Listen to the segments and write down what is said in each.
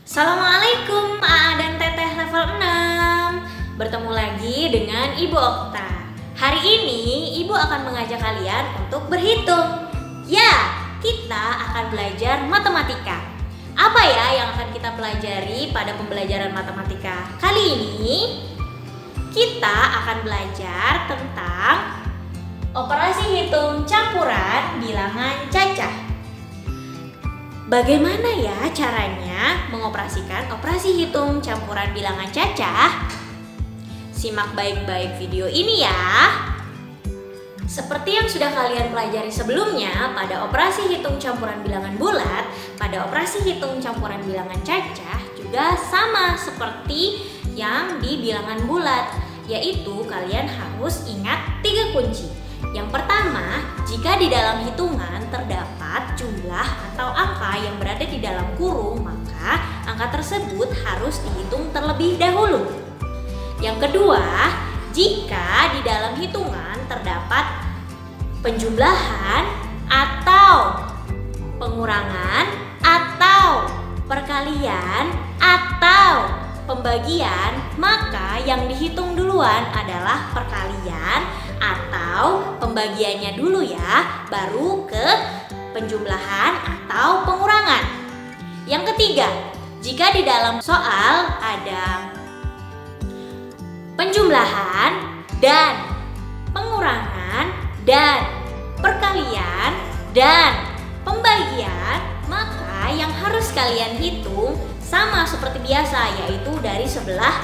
Assalamualaikum A dan Teteh level 6. Bertemu lagi dengan Ibu Okta. Hari ini Ibu akan mengajak kalian untuk berhitung. Ya, kita akan belajar matematika. Apa ya yang akan kita pelajari pada pembelajaran matematika? Kali ini kita akan belajar tentang operasi hitung campuran bilangan cacah. Bagaimana ya caranya mengoperasikan operasi hitung campuran bilangan cacah? Simak baik-baik video ini ya. Seperti yang sudah kalian pelajari sebelumnya pada operasi hitung campuran bilangan bulat, pada operasi hitung campuran bilangan cacah juga sama seperti yang di bilangan bulat, yaitu kalian harus ingat 3 kunci. Yang pertama, jika di dalam hitungan terdapat jumlah atau angka yang berada di dalam kurung, maka angka tersebut harus dihitung terlebih dahulu. Yang kedua, jika di dalam hitungan terdapat penjumlahan atau pengurangan atau perkalian atau pembagian, maka yang dihitung duluan adalah perkalian atau pembagiannya dulu ya, baru ke penjumlahan atau pengurangan. Yang ketiga, jika di dalam soal ada penjumlahan dan pengurangan dan perkalian dan pembagian, maka yang harus kalian hitung sama seperti biasa, yaitu dari sebelah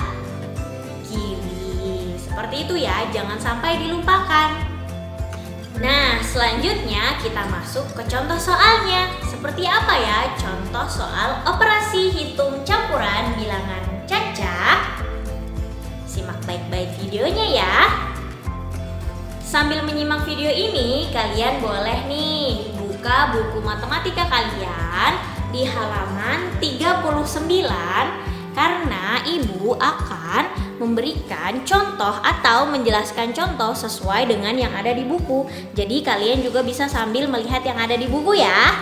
kiri. Seperti itu ya, jangan sampai dilupakan. Nah, selanjutnya kita masuk ke contoh soalnya. Seperti apa ya contoh soal operasi hitung campuran bilangan cacah? Simak baik-baik videonya ya. Sambil menyimak video ini, kalian boleh nih buka buku matematika kalian di halaman 39, karena Ibu akan memberikan contoh atau menjelaskan contoh sesuai dengan yang ada di buku. Jadi kalian juga bisa sambil melihat yang ada di buku ya.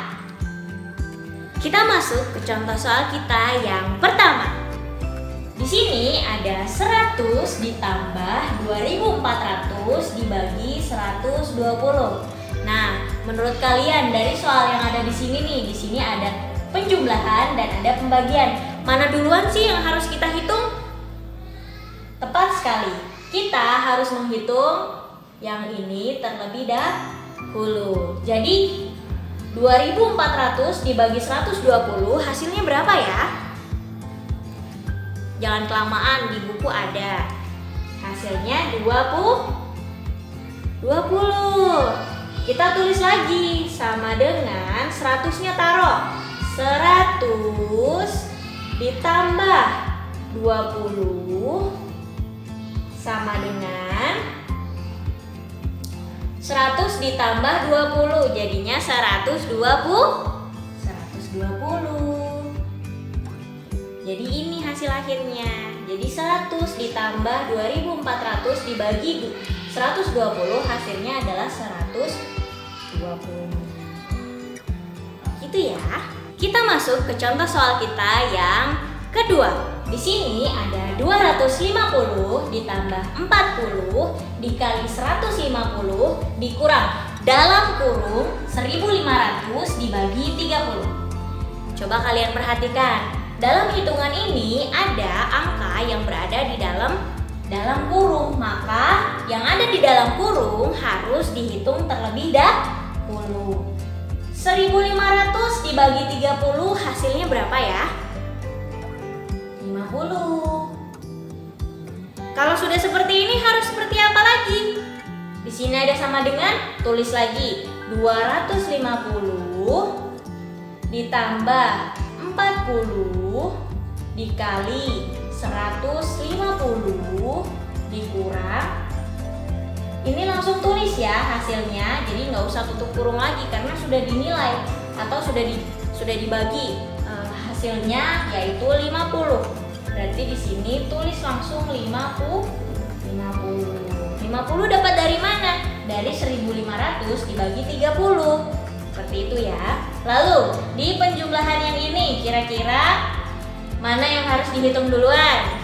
Kita masuk ke contoh soal kita yang pertama. Di sini ada 100 ditambah 2400 dibagi 120. Nah, menurut kalian dari soal yang ada di sini ada penjumlahan dan ada pembagian. Mana duluan sih yang harus kita hitung? Tepat sekali, kita harus menghitung yang ini terlebih dahulu. Jadi 2400 dibagi 120 hasilnya berapa ya? Jangan kelamaan, di buku ada. Hasilnya 20. Kita tulis lagi, sama dengan 100-nya taruh. 100 ditambah 20 sama dengan 100 ditambah 20, jadinya 120. Jadi ini hasil akhirnya. Jadi 100 ditambah 2400 dibagi 120 hasilnya adalah 120. Gitu ya. Kita masuk ke contoh soal kita yang kedua. Di sini ada 250 ditambah 40 dikali 150 dikurang dalam kurung 1500 dibagi 30. Coba kalian perhatikan, dalam hitungan ini ada angka yang berada di dalam kurung, maka yang ada di dalam kurung harus dihitung terlebih dahulu. 1500 dibagi 30 hasilnya berapa ya? 50. Kalau sudah seperti ini harus seperti apa lagi? Di sini ada sama dengan, tulis lagi 250 ditambah 40 dikali 150 dikurang. Ini langsung tulis ya hasilnya, jadi nggak usah tutup kurung lagi karena sudah dinilai atau sudah dibagi hasilnya, yaitu 50. Berarti di sini tulis langsung 50 dapat dari mana? Dari 1500 dibagi 30. Seperti itu ya. Lalu di penjumlahan yang ini kira-kira Mana yang harus dihitung duluan?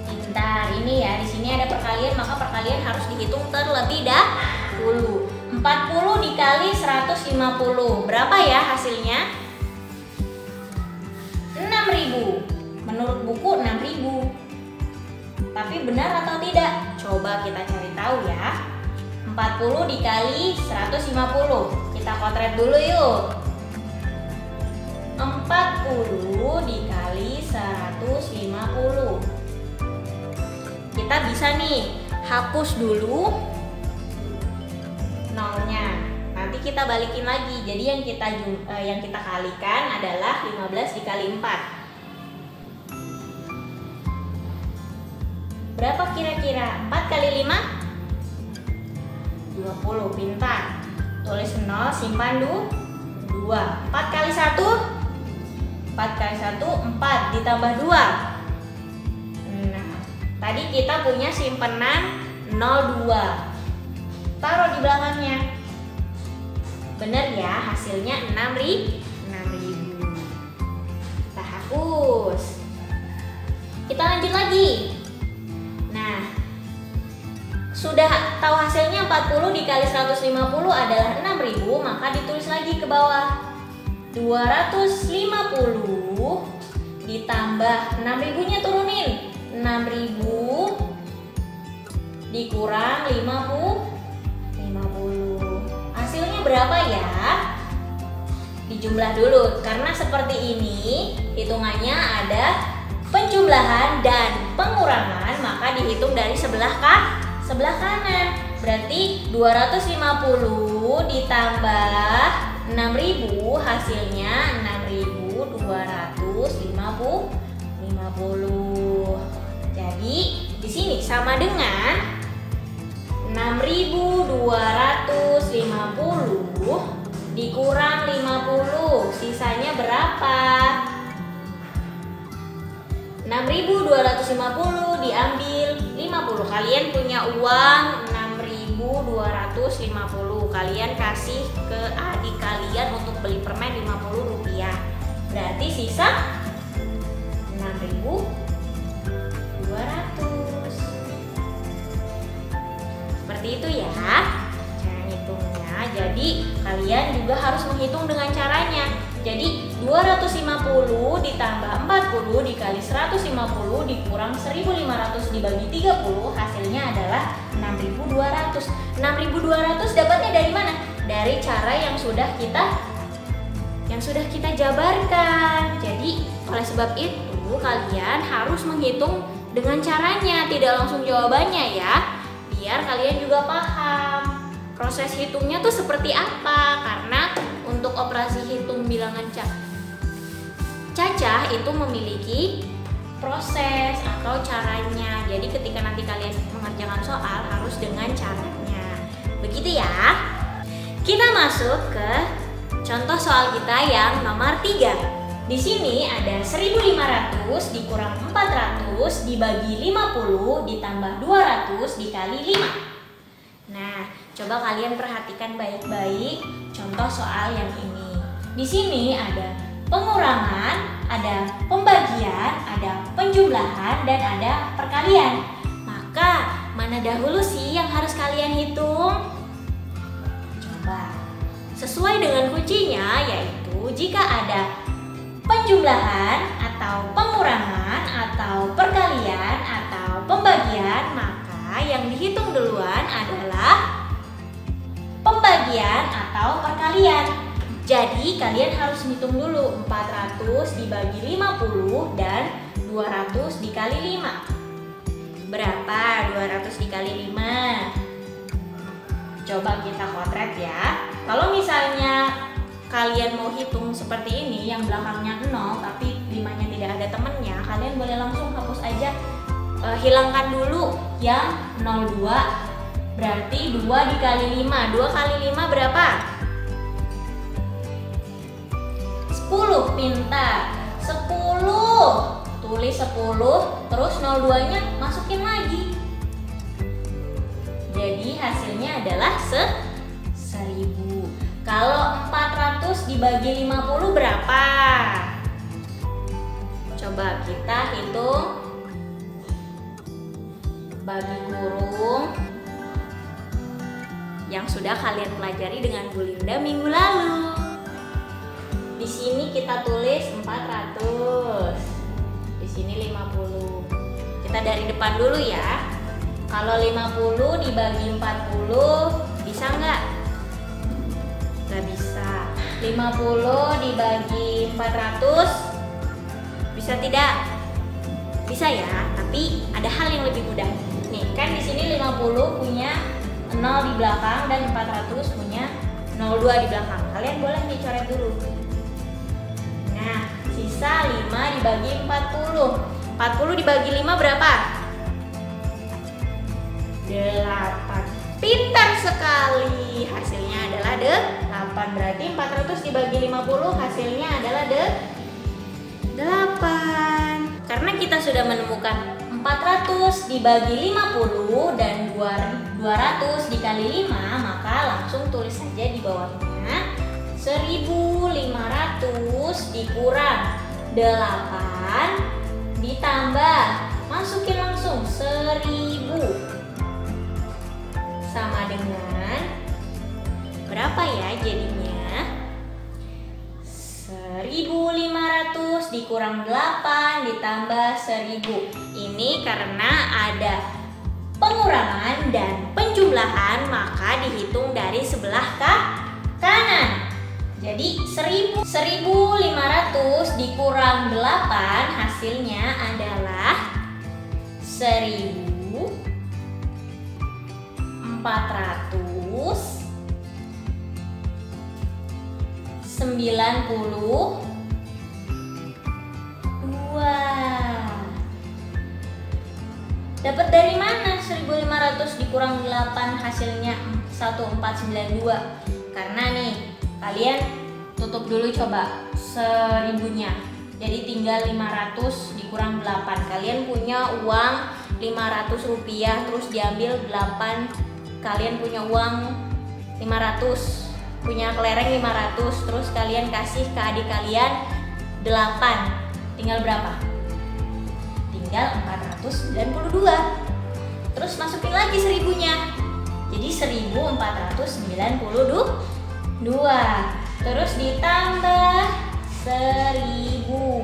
Pintar, ini ya, di sini ada perkalian, maka perkalian harus dihitung terlebih dahulu. 40 dikali 150. Berapa ya hasilnya? 6.000. Menurut buku 6.000. Tapi benar atau tidak? Coba kita cari tahu ya. 40 dikali 150. Kita kotret dulu yuk. 40 dikali 150. Kita bisa nih hapus dulu nolnya. Nanti kita balikin lagi. Jadi yang kita kalikan adalah 15 dikali 4. Berapa kira-kira? 4 kali 5? 20. Pintar. Tulis 0, simpan 2. 4 kali 1? 4 kali 1, 4 ditambah 2. Nah, tadi kita punya simpenan 02. Taruh di belakangnya. Bener ya, hasilnya 6.000. Kita hapus. Kita lanjut lagi. Nah, sudah tahu hasilnya 40 dikali 150 adalah 6.000, maka ditulis lagi ke bawah. 250 ditambah 6.000-nya turunin. 6.000 dikurang 50. Hasilnya berapa ya? Dijumlah dulu. Karena seperti ini, hitungannya ada penjumlahan dan pengurangan, maka dihitung dari sebelah kanan. Berarti 250 ditambah 6.000 hasilnya 6.250. Jadi di sini sama dengan 6.250 dikurang 50. Sisanya berapa? 6.250 diambil 50. Kalian punya uang 6.250. Kalian kasih ke adik kalian untuk beli permen 50 rupiah. Berarti sisa 6.200. Seperti itu ya cara ngitungnya. Jadi kalian juga harus menghitung dengan caranya. Jadi 250 ditambah 40 dikali 150 dikurang 1.500 dibagi 30 hasilnya adalah 6.200. 6.200 dapatnya dari mana? Dari cara yang sudah kita jabarkan. Jadi oleh sebab itu kalian harus menghitung dengan caranya, tidak langsung jawabannya ya. Biar kalian juga paham proses hitungnya tuh seperti apa. Karena untuk operasi hitung bilangan cacah itu memiliki proses atau caranya. Jadi ketika nanti kalian mengerjakan soal harus dengan caranya. Begitu ya. Kita masuk ke contoh soal kita yang nomor 3. Di sini ada 1.500 dikurang 400 dibagi 50 ditambah 200 dikali 5. Nah, coba kalian perhatikan baik-baik contoh soal yang ini. Di sini ada pengurangan, ada pembagian, ada penjumlahan, dan ada perkalian. Maka, mana dahulu sih yang harus kalian hitung? Coba. Sesuai dengan kuncinya, yaitu jika ada penjumlahan atau pengurangan atau perkalian atau pembagian, maka yang dihitung duluan adalah pembagian atau perkalian. Jadi kalian harus hitung dulu 400 dibagi 50 dan 200 dikali 5. Berapa 200 dikali 5? Coba kita kotret ya. Kalau misalnya kalian mau hitung seperti ini, yang belakangnya 0 tapi 5-nya tidak ada temennya, kalian boleh langsung hapus aja. Hilangkan dulu yang 02. Berarti 2 dikali 5. 2 kali 5 berapa? 10. Pintar. 10. Tulis 10, terus 02-nya masukin lagi. Jadi hasilnya adalah 1.000. Kalau 400 dibagi 50 berapa? Coba kita hitung bagi kurung yang sudah kalian pelajari dengan Bu Linda minggu lalu. Di sini kita tulis 400. Di sini 50. Kita dari depan dulu ya. Kalau 50 dibagi 40 bisa nggak? Nggak bisa. 50 dibagi 400 bisa tidak? Bisa ya, tapi ada hal yang lebih mudah. Nih, kan di sini 50 punya 0 di belakang dan 400 punya 02 di belakang. Kalian boleh dicoret dulu. Nah, sisa 5 dibagi 40. 40 dibagi 5 berapa? 8. Pintar sekali. Hasilnya adalah 8. Berarti 400 dibagi 50 hasilnya adalah 8. Karena kita sudah menemukan 400 dibagi 50 dan 200 dikali 5, maka langsung tulis saja di bawahnya 1500 dikurang 8 ditambah, masukin langsung 1000 sama dengan berapa ya jadinya? 1500 dikurang 8 ditambah 1000. Ini karena ada pengurangan dan penjumlahan, maka dihitung dari sebelah kanan. Jadi 1500 dikurang 8 hasilnya adalah 1492. Dapat dari mana 1500 dikurang 8 hasilnya 1492? Karena nih, kalian tutup dulu coba 1000-nya. Jadi tinggal 500 dikurang 8. Kalian punya uang 500 rupiah, terus diambil 8. Kalian punya uang 500, punya kelereng 500, terus kalian kasih ke adik kalian 8. Tinggal berapa? Tinggal 492. Terus masukin lagi 1000-nya. Jadi 1492. Terus ditambah 1000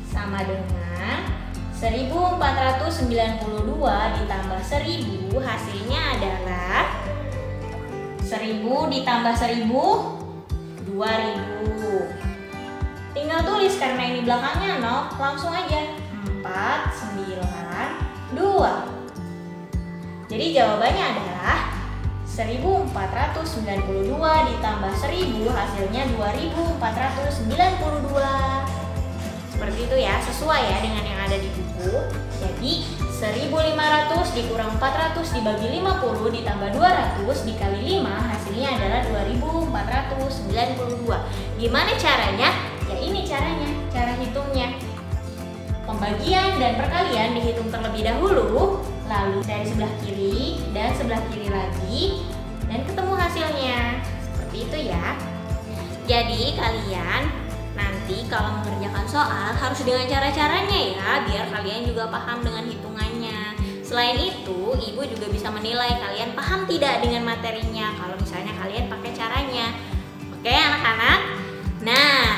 sama dengan 1492 ditambah 1000 hasilnya adalah 1000 ditambah 1000 2000. Tinggal tulis karena ini belakangnya 0, langsung aja 492. Jadi jawabannya adalah 1492 ditambah 1000 hasilnya 2492. Seperti itu ya, sesuai ya dengan yang ada di buku. Jadi 1500 dikurang 400 dibagi 50 ditambah 200 dikali 5 hasilnya adalah 2492. Gimana caranya? Ya ini caranya, cara hitungnya. Pembagian dan perkalian dihitung terlebih dahulu, lalu dari sebelah kiri dan sebelah kiri lagi, dan ketemu hasilnya. Seperti itu ya. Jadi kalian nanti kalau mengerjakan soal harus dengan cara-caranya ya, biar kalian juga paham dengan hitungannya. Selain itu, ibu juga bisa menilai kalian paham tidak dengan materinya kalau misalnya kalian pakai caranya. Oke anak-anak? Nah,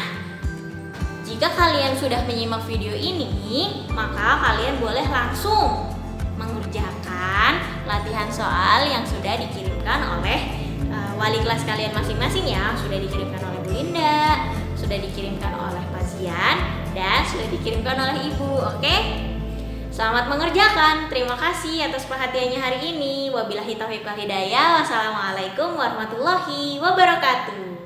jika kalian sudah menyimak video ini, maka kalian boleh langsung mengerjakan latihan soal yang sudah dikirimkan oleh wali kelas kalian masing-masing ya. Sudah dikirimkan oleh Bu Linda, sudah dikirimkan oleh Pak Zian, dan sudah dikirimkan oleh Ibu. Oke? Selamat mengerjakan. Terima kasih atas perhatiannya hari ini. Wabillahi taufiq wal hidayah. Wassalamualaikum warahmatullahi wabarakatuh.